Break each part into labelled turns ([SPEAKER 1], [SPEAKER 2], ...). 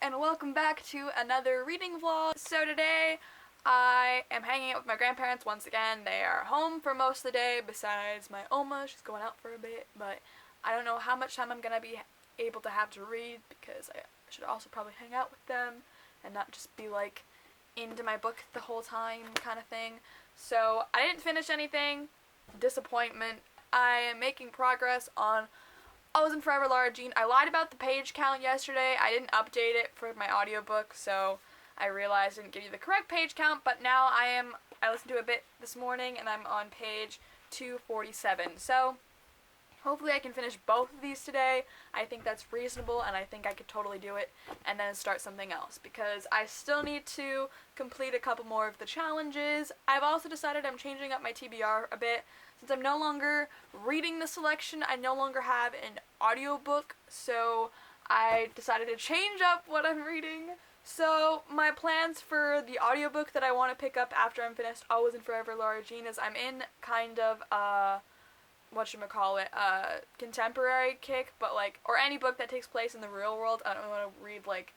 [SPEAKER 1] and welcome back to another reading vlog. So today I am hanging out with my grandparents once again. They are home for most of the day besides my Oma. She's going out for a bit, but I don't know how much time I'm gonna be able to have to read because I should also probably hang out with them and not just be like into my book the whole time kind of thing. So I didn't finish anything. Disappointment. I am making progress on Always and Forever Lara Jean. I lied about the page count yesterday. I didn't update it for my audiobook, so I realized I didn't give you the correct page count, but now I listened to it a bit this morning and I'm on page 247. So hopefully I can finish both of these today. I think that's reasonable and I think I could totally do it and then start something else because I still need to complete a couple more of the challenges. I've also decided I'm changing up my TBR a bit. Since I'm no longer reading the selection, I no longer have an audiobook, so I decided to change up what I'm reading. So my plans for the audiobook that I want to pick up after I'm finished Always and Forever Lara Jean is I'm in kind of contemporary kick, but like, or any book that takes place in the real world. I don't want to read like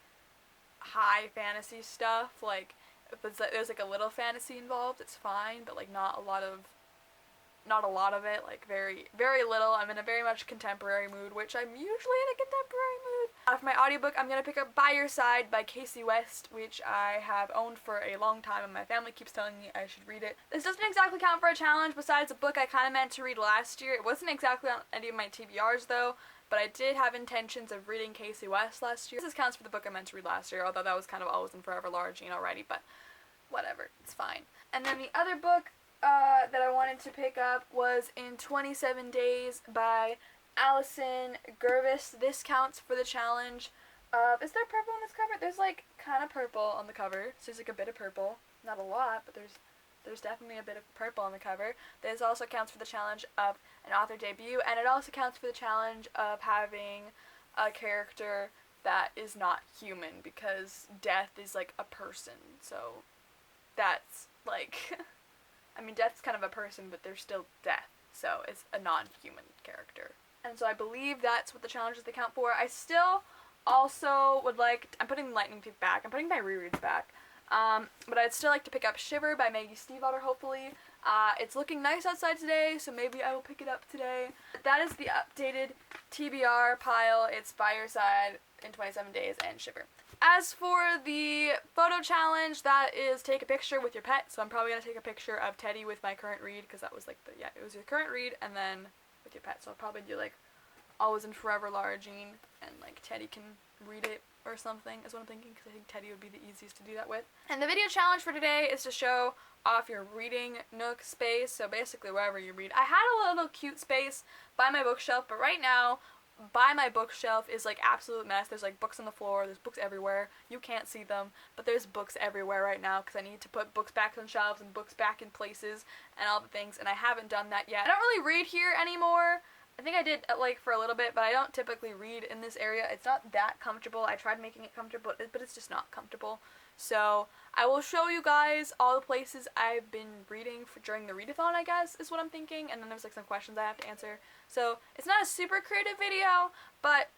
[SPEAKER 1] high fantasy stuff. Like if there's like a little fantasy involved, it's fine, but like not a lot of it, like very, very little. I'm in a very much contemporary mood, which I'm usually in a contemporary mood. For my audiobook, I'm going to pick up By Your Side by Casey West, which I have owned for a long time, and my family keeps telling me I should read it. This doesn't exactly count for a challenge besides a book I kind of meant to read last year. It wasn't exactly on any of my TBRs, though, but I did have intentions of reading Casey West last year. This counts for the book I meant to read last year, although that was kind of Always and Forever Lara Jean already, but whatever, it's fine. And then the other book that I wanted to pick up was In 27 Days by Allison Gervis. This counts for the challenge. Is there purple on this cover? There's like kind of purple on the cover. So there's like a bit of purple. Not a lot, but there's definitely a bit of purple on the cover. This also counts for the challenge of an author debut, and it also counts for the challenge of having a character that is not human, because Death is like a person. So that's like I mean, Death's kind of a person, but they're still Death, so it's a non-human character. And so I believe that's what the challenges they count for. I still also would like, I'm putting Lightning Thief back, I'm putting my rereads back, but I'd still like to pick up Shiver by Maggie Stiefvater, hopefully. It's looking nice outside today, so maybe I will pick it up today. That is the updated TBR pile. It's By Your Side, In 27 Days, and Shiver. As for the photo challenge, that is take a picture with your pet, so I'm probably going to take a picture of Teddy with my current read, because that was like it was your current read, and then with your pet, so I'll probably do like Always and Forever Lara Jean, and like Teddy can read it or something, is what I'm thinking, because I think Teddy would be the easiest to do that with. And the video challenge for today is to show off your reading nook space, so basically wherever you read. I had a little cute space by my bookshelf, but right now, by my bookshelf is like absolute mess. There's like books on the floor, there's books everywhere. You can't see them, but there's books everywhere right now because I need to put books back on shelves and books back in places and all the things, and I haven't done that yet. I don't really read here anymore. I think I did like for a little bit, but I don't typically read in this area. It's not that comfortable. I tried making it comfortable, but it's just not comfortable. So I will show you guys all the places I've been reading during the readathon, I guess, is what I'm thinking, and then there's like some questions I have to answer. So it's not a super creative video, but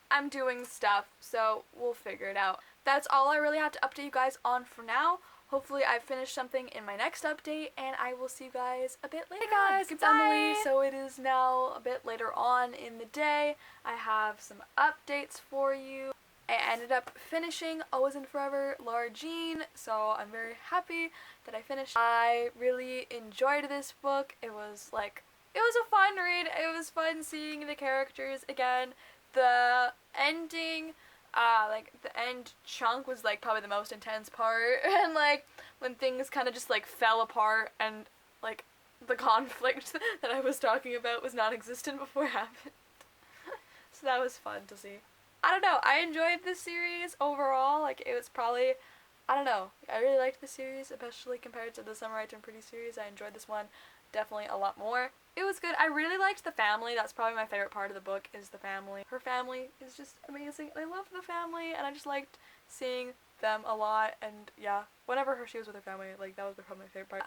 [SPEAKER 1] I'm doing stuff, so we'll figure it out. That's all I really have to update you guys on for now. Hopefully I've finished something in my next update, and I will see you guys a bit later. Hey guys, it's Emily. So it is now a bit later on in the day. I have some updates for you. I ended up finishing Always and Forever Lara Jean, so I'm very happy that I finished. I really enjoyed this book. It was a fun read. It was fun seeing the characters again. The ending, the end chunk was like probably the most intense part, and like when things kind of just like fell apart and like the conflict that I was talking about was non-existent before it happened. So that was fun to see. I don't know, I enjoyed this series overall. Like, it was probably, I don't know, I really liked the series, especially compared to the Summer I Turned Pretty series. I enjoyed this one definitely a lot more. It was good. I really liked the family. That's probably my favorite part of the book, is the family. Her family is just amazing. I love the family, and I just liked seeing them a lot, and yeah, whenever she was with her family, like, that was probably my favorite part.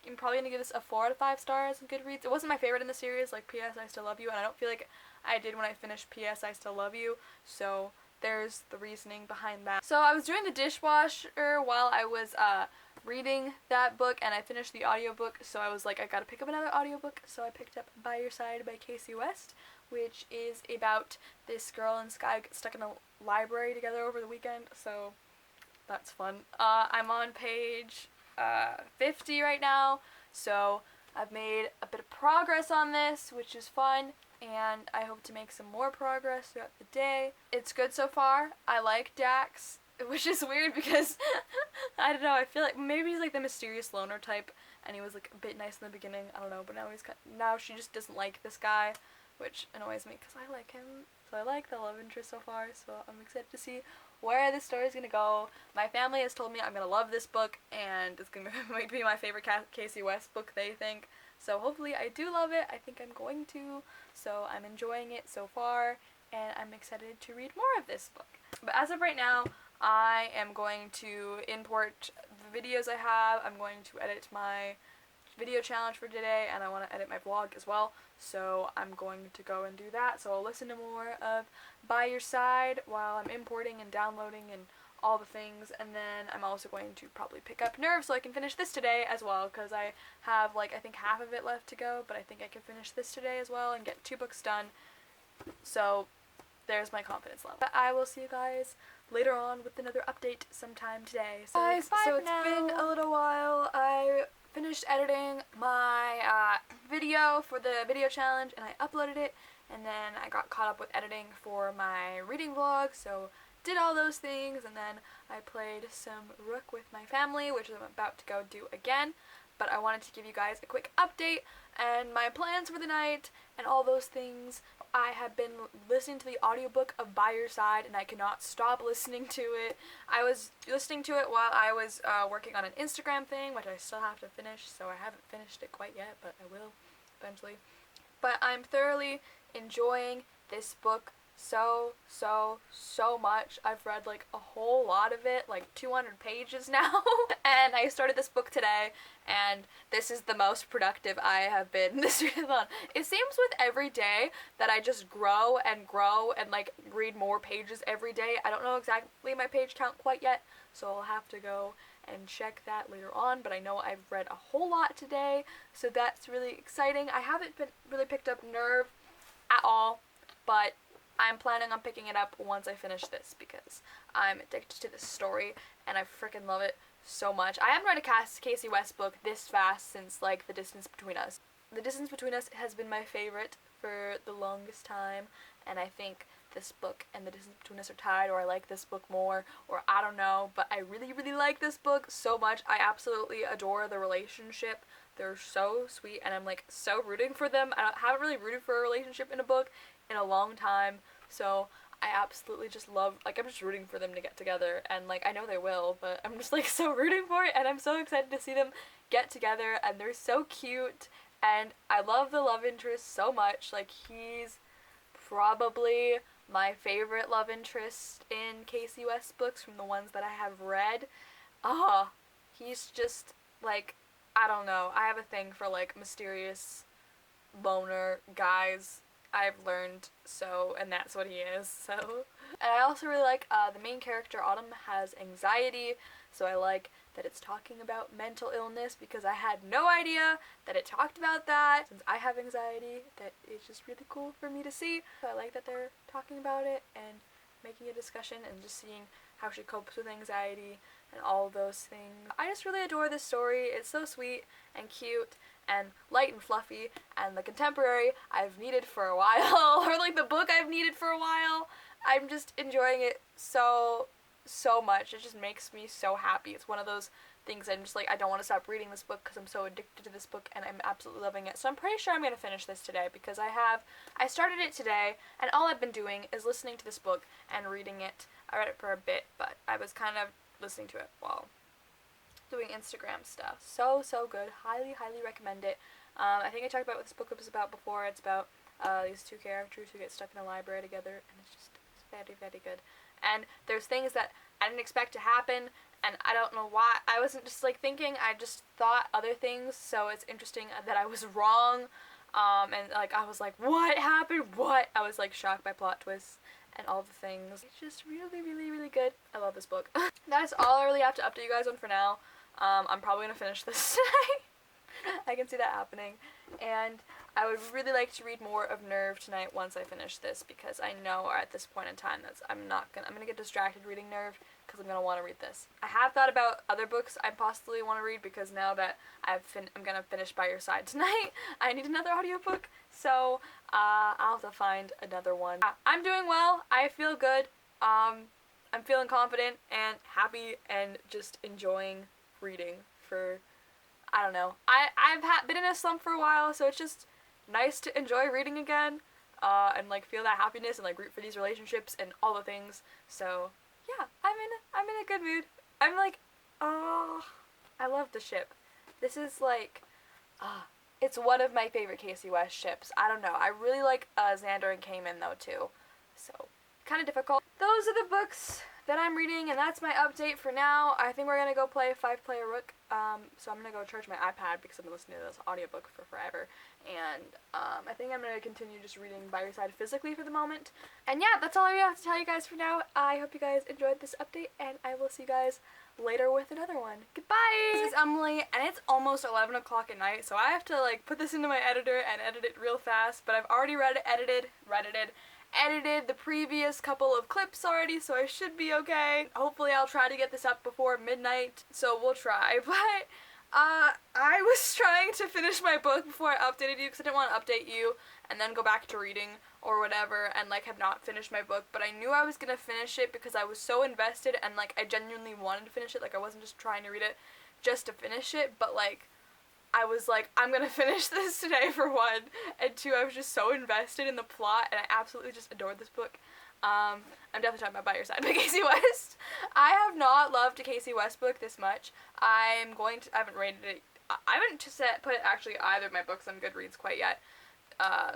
[SPEAKER 1] I'm probably gonna give this a 4 out of 5 stars in Goodreads. It wasn't my favorite in the series, like P.S. I Still Love You, and I don't feel like I did when I finished P.S. I Still Love You, so there's the reasoning behind that. So I was doing the dishwasher while I was reading that book, and I finished the audiobook, so I was like, I gotta pick up another audiobook, so I picked up By Your Side by Casey West, which is about this girl and Sky get stuck in a library together over the weekend, so that's fun. I'm on page 50 right now, so I've made a bit of progress on this, which is fun, and I hope to make some more progress throughout the day. It's good so far. I like Dax, which is weird because, I don't know, I feel like maybe he's like the mysterious loner type, and he was like a bit nice in the beginning, I don't know, but now she just doesn't like this guy, which annoys me because I like him. So I like the love interest so far, so I'm excited to see where this story is going to go. My family has told me I'm going to love this book, and it's going to might be my favorite Casey West book, they think. So hopefully I do love it. I think I'm going to, so I'm enjoying it so far, and I'm excited to read more of this book. But as of right now, I am going to import the videos I have. I'm going to edit my video challenge for today, and I want to edit my vlog as well, so I'm going to go and do that. So I'll listen to more of By Your Side while I'm importing and downloading and all the things, and then I'm also going to probably pick up Nerve so I can finish this today as well, because I have like I think half of it left to go, but I think I can finish this today as well and get 2 books done. So there's my confidence level. But I will see you guys later on with another update sometime today. So guys, so it's been a little while. I finished editing my video for the video challenge, and I uploaded it, and then I got caught up with editing for my reading vlog, so did all those things, and then I played some Rook with my family, which I'm about to go do again. But I wanted to give you guys a quick update and my plans for the night and all those things. I have been listening to the audiobook of By Your Side, and I cannot stop listening to it. I was listening to it while I was working on an Instagram thing, which I still have to finish, so I haven't finished it quite yet, but I will eventually. But I'm thoroughly enjoying this book so much. I've read like a whole lot of it, like 200 pages now, and I started this book today, and this is the most productive I have been this marathon. It seems with every day that I just grow and like read more pages every day. I don't know exactly my page count quite yet, so I'll have to go and check that later on, but I know I've read a whole lot today, so that's really exciting. I haven't really picked up Nerve at all, but I'm planning on picking it up once I finish this because I'm addicted to this story and I freaking love it so much. I haven't read a Casey West book this fast since like The Distance Between Us. The Distance Between Us has been my favorite for the longest time, and I think this book and The Distance Between Us are tied, or I like this book more, or I don't know, but I really like this book so much. I absolutely adore the relationship. They're so sweet, and I'm like so rooting for them. I haven't really rooted for a relationship in a book in a long time, so I absolutely just love, like, I'm just rooting for them to get together, and like I know they will, but I'm just like so rooting for it, and I'm so excited to see them get together, and they're so cute, and I love the love interest so much. Like, he's probably my favorite love interest in Casey West books from the ones that I have read. He's just like, I don't know, I have a thing for like mysterious loner guys, I've learned, so, and that's what he is, so. And I also really like the main character, Autumn, has anxiety, so I like that it's talking about mental illness, because I had no idea that it talked about that. Since I have anxiety, that is just really cool for me to see. So I like that they're talking about it and making a discussion and just seeing how she copes with anxiety and all those things. I just really adore this story. It's so sweet and cute and light and fluffy, and the contemporary I've needed for a while, or like the book I've needed for a while. I'm just enjoying it so much. It just makes me so happy. It's one of those things I'm just like, I don't want to stop reading this book because I'm so addicted to this book and I'm absolutely loving it. So I'm pretty sure I'm going to finish this today, because I started it today, and all I've been doing is listening to this book and reading it. I read it for a bit, but I was kind of listening to it while doing Instagram stuff. So good. Highly recommend it. I think I talked about what this book was about before. It's about these two characters who get stuck in a library together, and it's very good. And there's things that I didn't expect to happen, and I don't know why. I wasn't just like thinking, I just thought other things, so it's interesting that I was wrong. And like I was like, what happened? What? I was like shocked by plot twists, and all the things. It's just really, really, really good. I love this book. That is all I really have to update you guys on for now. I'm probably gonna finish this tonight. I can see that happening. And I would really like to read more of Nerve tonight once I finish this, because I know at this point in time I'm gonna get distracted reading Nerve because I'm gonna want to read this. I have thought about other books I possibly want to read, because now that I'm gonna finish By Your Side tonight, I need another audiobook. So I'll have to find another one. I'm doing well. I feel good. I'm feeling confident and happy and just enjoying reading for, I don't know. I've been in a slump for a while, so it's just nice to enjoy reading again, and like feel that happiness and like root for these relationships and all the things. So yeah, I'm in a good mood. I'm like, oh, I love the ship. This is like, it's one of my favorite Casey West ships. I don't know. I really like Xander and Cayman though too. So kind of difficult. Those are the books that I'm reading, and that's my update for now. I think we're gonna go play 5-Player Rook. So I'm gonna go charge my iPad because I've been listening to this audiobook for forever. And I think I'm gonna continue just reading By Your Side physically for the moment. And yeah, that's all I have to tell you guys for now. I hope you guys enjoyed this update, and I will see you guys later with another one. Goodbye! This is Emily, and it's almost 11 o'clock at night, so I have to like put this into my editor and edit it real fast, but I've already edited the previous couple of clips already, so I should be okay. Hopefully I'll try to get this up before midnight, so we'll try. But I was trying to finish my book before I updated you, because I didn't want to update you and then go back to reading or whatever and like have not finished my book, but I knew I was gonna finish it because I was so invested and like I genuinely wanted to finish it. Like I wasn't just trying to read it just to finish it, but like I was like, I'm gonna finish this today for one, and two, I was just so invested in the plot, and I absolutely just adored this book. I'm definitely talking about By Your Side by Casey West. I have not loved a Casey West book this much. I haven't rated it, I haven't put actually either of my books on Goodreads quite yet,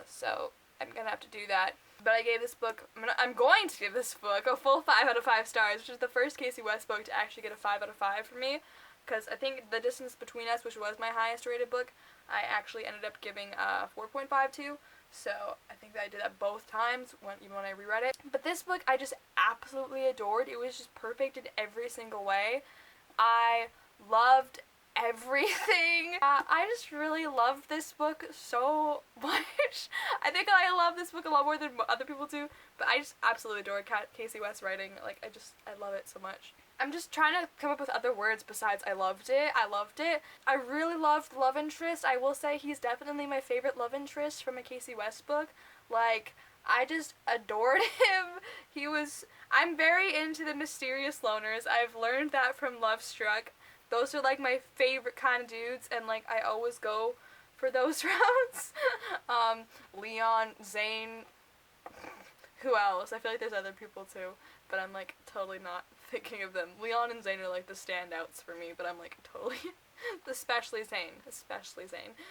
[SPEAKER 1] so I'm gonna have to do that. But I gave this book, I'm going to give this book a full 5 out of 5 stars, which is the first Casey West book to actually get a 5 out of 5 for me. Because I think The Distance Between Us, which was my highest rated book, I actually ended up giving 4.5 to. So I think that I did that both times, even when I reread it. But this book I just absolutely adored. It was just perfect in every single way. I loved everything. I just really loved this book so much. I think I love this book a lot more than other people do, but I just absolutely adore Casey West's writing. Like, I love it so much. I'm just trying to come up with other words besides I loved it. I really loved love interest. I will say he's definitely my favorite love interest from a Casey West book. Like, I just adored him. I'm very into the mysterious loners. I've learned that from Love Struck. Those are like my favorite kind of dudes, and like I always go for those routes. Leon, Zane, who else? I feel like there's other people too, but I'm like totally not thinking of them. Leon and Zane are like the standouts for me, but I'm like totally, especially Zane.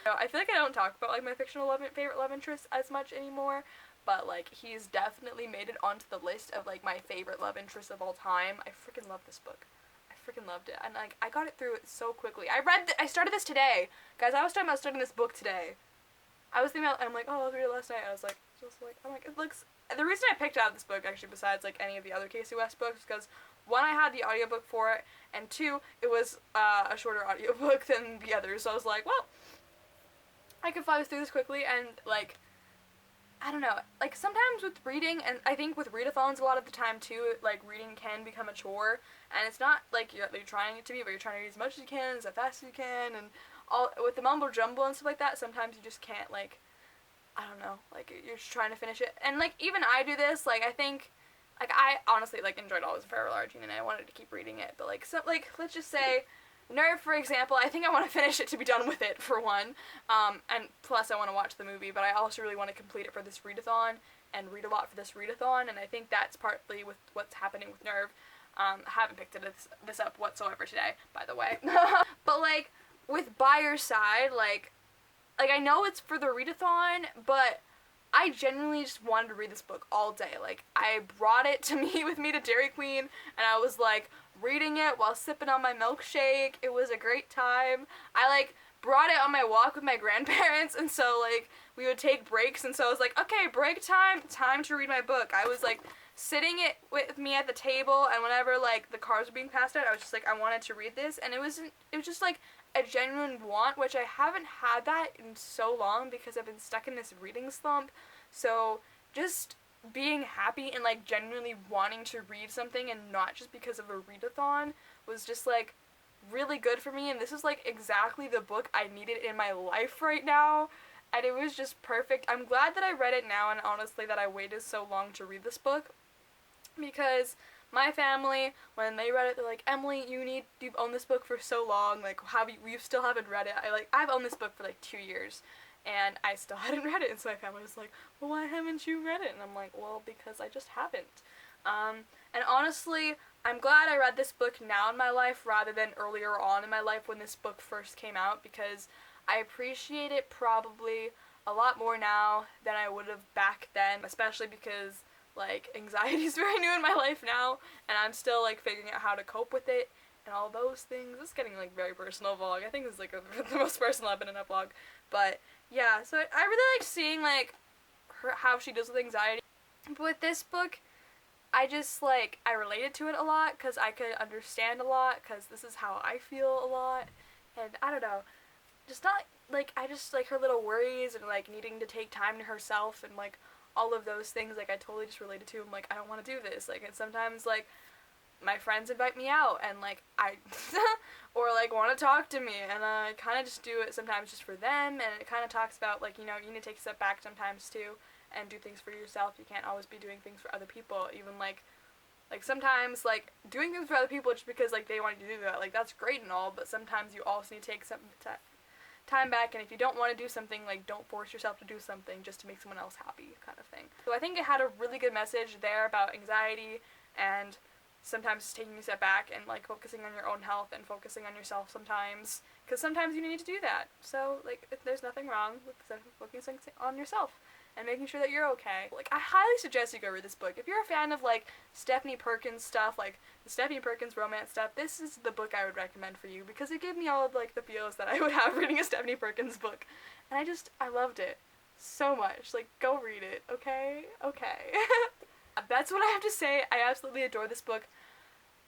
[SPEAKER 1] So I feel like I don't talk about like my fictional favorite love interests as much anymore, but like he's definitely made it onto the list of like my favorite love interests of all time. I freaking love this book. Freaking loved it, and like I got it through it so quickly. I started this today, guys. I was talking about starting this book today. I was thinking about, I'm like, oh, I'll read it last night. I was like, I'm like, it looks. The reason I picked out this book actually, besides like any of the other Casey West books, because one, I had the audiobook for it, and two, it was a shorter audiobook than the others. So I was like, well, I could fly through this quickly, and like, I don't know, like sometimes with reading, and I think with readathons a lot of the time too, like reading can become a chore, and it's not like you're trying it to be, but you're trying to read as much as you can, as fast as you can, and all with the mumble jumble and stuff like that, sometimes you just can't, like, I don't know, like you're just trying to finish it, and like even I do this, like I think, like I honestly like enjoyed Always a Forever Large, and I wanted to keep reading it, but like, so like, let's just say, Nerve, for example, I think I want to finish it to be done with it, for one, and plus I want to watch the movie, but I also really want to complete it for this readathon, and read a lot for this readathon, and I think that's partly with what's happening with Nerve. I haven't picked this up whatsoever today, by the way. But like, with By Your Side, like I know it's for the readathon, but I genuinely just wanted to read this book all day. Like, I brought it with me to Dairy Queen, and I was like, reading it while sipping on my milkshake. It was a great time. I like brought it on my walk with my grandparents, and so like we would take breaks, and so I was like, okay, break time to read my book. I was like sitting it with me at the table, and whenever like the cards were being passed out, I was just like, I wanted to read this, and it was just like a genuine want, which I haven't had that in so long because I've been stuck in this reading slump. So just being happy and like genuinely wanting to read something and not just because of a readathon was just like really good for me, and this is like exactly the book I needed in my life right now, and it was just perfect. I'm glad that I read it now, and honestly that I waited so long to read this book, because my family, when they read it, they're like, Emily, you've owned this book for so long, like, you still haven't read it. I've owned this book for like 2 years, and I still hadn't read it, and so my family was like, well, why haven't you read it? And I'm like, well, because I just haven't. And honestly, I'm glad I read this book now in my life rather than earlier on in my life when this book first came out, because I appreciate it probably a lot more now than I would have back then, especially because like anxiety is very new in my life now, and I'm still like figuring out how to cope with it and all those things. This is getting like very personal vlog. I think this is like the most personal I've been in a vlog. But yeah, so I really like seeing like how she deals with anxiety. But with this book, I just like, I related to it a lot because I could understand a lot, because this is how I feel a lot, and I don't know, just not like, I just like her little worries and like needing to take time to herself and like all of those things, like I totally just related to. I'm like, I don't want to do this, like, and sometimes like my friends invite me out and like I or like want to talk to me, and I kind of just do it sometimes just for them, and it kind of talks about like, you know, you need to take a step back sometimes too and do things for yourself. You can't always be doing things for other people, even like sometimes like doing things for other people just because like they want you to do that, like that's great and all, but sometimes you also need to take some time back, and if you don't want to do something, like don't force yourself to do something just to make someone else happy, kind of thing. So I think it had a really good message there about anxiety and sometimes taking a step back and like focusing on your own health and focusing on yourself sometimes, because sometimes you need to do that. So like there's nothing wrong with focusing on yourself and making sure that you're okay. Like, I highly suggest you go read this book. If you're a fan of like Stephanie Perkins stuff, like the Stephanie Perkins romance stuff, this is the book I would recommend for you, because it gave me all of like the feels that I would have reading a Stephanie Perkins book, and I loved it so much. Like, go read it, okay? Okay. That's what I have to say. I absolutely adore this book.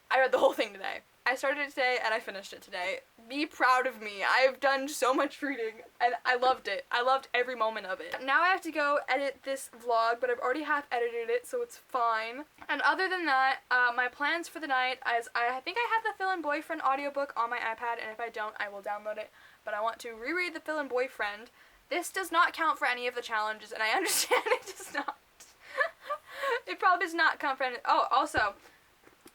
[SPEAKER 1] I read the whole thing today. I started it today and I finished it today. Be proud of me. I've done so much reading and I loved it. I loved every moment of it. Now I have to go edit this vlog, but I've already half edited it, so it's fine. And other than that, my plans for the night is I think I have the Phil and Boyfriend audiobook on my iPad, and if I don't, I will download it. But I want to reread the Phil and Boyfriend. This does not count for any of the challenges, and I understand it does not. It probably does not count for any. Oh, also,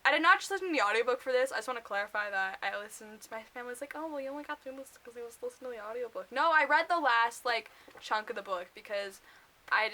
[SPEAKER 1] I did not just listen to the audiobook for this. I just want to clarify that I listened. My family was like, oh, well, you only got through this because he was listening to the audiobook. No, I read the last, like, chunk of the book because I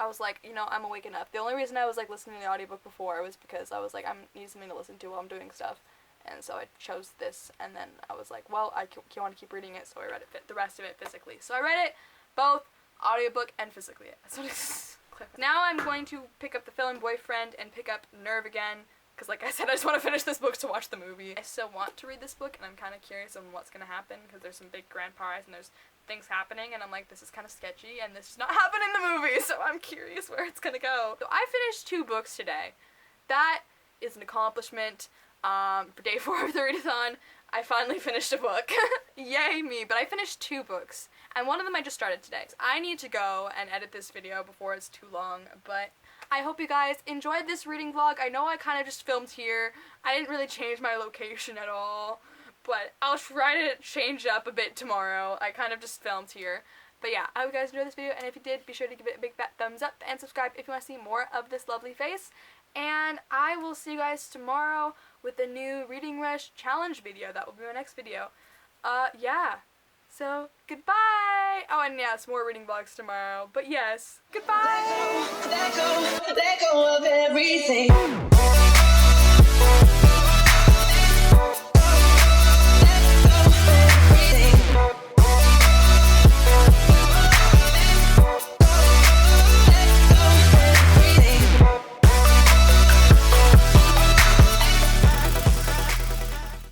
[SPEAKER 1] was like, you know, I'm awake enough. The only reason I was, like, listening to the audiobook before was because I was like, I need something to listen to while I'm doing stuff. And so I chose this, and then I was like, well, I want to keep reading it, so I read it, the rest of it physically. So I read it both audiobook and physically. That's what it's clear. Now I'm going to pick up the Phil and Boyfriend and pick up Nerve again. Because like I said, I just want to finish this book to watch the movie. I still want to read this book, and I'm kind of curious on what's going to happen, because there's some big grand prize, and there's things happening, and I'm like, this is kind of sketchy, and this does not happen in the movie, so I'm curious where it's going to go. So I finished 2 books today. That is an accomplishment. For day 4 of the readathon, I finally finished a book. Yay me, but I finished 2 books, and one of them I just started today. So I need to go and edit this video before it's too long, but I hope you guys enjoyed this reading vlog. I know I kind of just filmed here. I didn't really change my location at all, but I'll try to change up a bit tomorrow. I kind of just filmed here. But yeah, I hope you guys enjoyed this video, and if you did, be sure to give it a big fat thumbs up and subscribe if you want to see more of this lovely face. And I will see you guys tomorrow with the new Reading Rush challenge video. That will be my next video. Yeah. So, goodbye! Oh, and yeah, it's more reading vlogs tomorrow. But yes, goodbye!
[SPEAKER 2] Let go of everything.